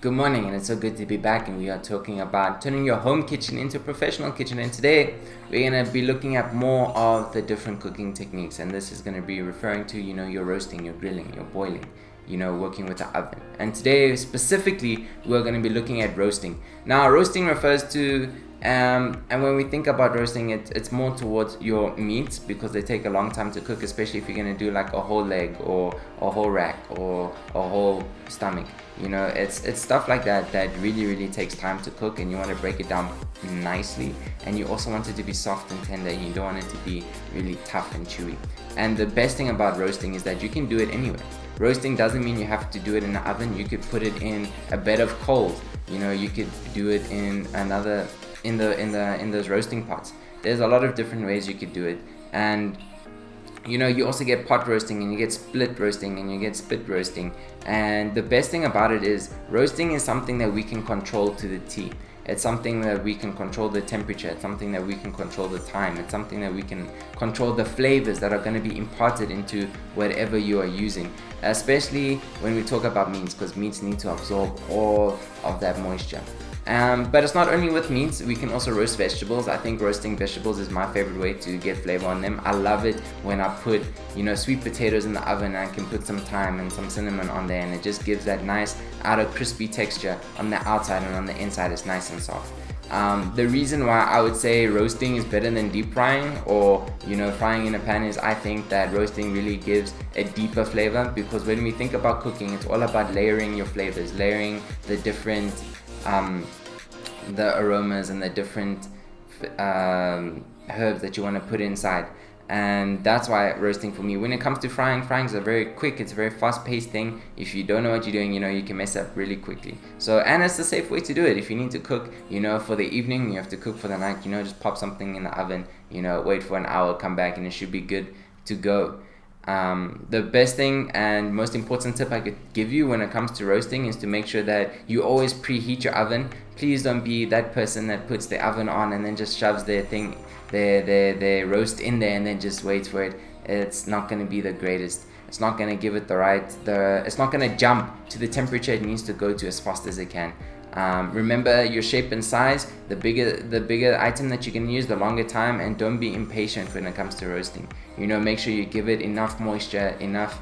Good morning, and it's so good to be back. And we are talking about turning your home kitchen into a professional kitchen. And today we're going to be looking at more of the different cooking techniques. And this is going to be referring to, your roasting, your grilling, your boiling, working with the oven. And today specifically, we're going to be looking at roasting. Now, roasting refers to and when we think about roasting, it's more towards your meats because they take a long time to cook, especially if you're going to do like a whole leg or a whole rack or a whole stomach. It's stuff like that that really takes time to cook, and you want to break it down nicely, and you also want it to be soft and tender, and you don't want it to be really tough and chewy. And the best thing about roasting is that you can do it anywhere. Roasting doesn't mean you have to do it in the oven. You could put it in a bed of coals. You could do it in those roasting pots. There's a lot of different ways you could do it. And you also get pot roasting, and you get split roasting, and you get spit roasting. And the best thing about it is roasting is something that we can control to the T. It's something that we can control the temperature. It's something that we can control the time. It's something that we can control the flavors that are going to be imparted into whatever you are using, especially when we talk about meats, because meats need to absorb all of that moisture. But it's not only with meats. We can also roast vegetables. I think roasting vegetables is my favorite way to get flavor on them. I love it when I put sweet potatoes in the oven, and I can put some thyme and some cinnamon on there, and it just gives that nice outer crispy texture on the outside, and on the inside it's nice and soft. The reason why I would say roasting is better than deep frying or frying in a pan is I think that roasting really gives a deeper flavor, because when we think about cooking, it's all about layering your flavors, layering the different the aromas and the different herbs that you want to put inside. And that's why roasting for me. When it comes to frying is a very quick, it's a very fast-paced thing. If you don't know what you're doing, you can mess up really quickly. And it's a safe way to do it. If you need to cook, for the evening, you have to cook for the night, just pop something in the oven, wait for an hour, come back, and it should be good to go. The best thing and most important tip I could give you when it comes to roasting is to make sure that you always preheat your oven. Please don't be that person that puts the oven on and then just shoves their roast in there and then just waits for it. It's not going to be the greatest. It's not going to give it it's not going to jump to the temperature it needs to go to as fast as it can. Remember your shape and size. The bigger item that you can use, the longer time, and don't be impatient when it comes to roasting. Make sure you give it enough moisture, enough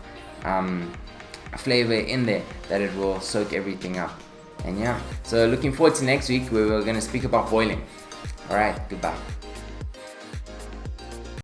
flavor in there that it will soak everything up. And so looking forward to next week where we're going to speak about boiling. Alright, goodbye.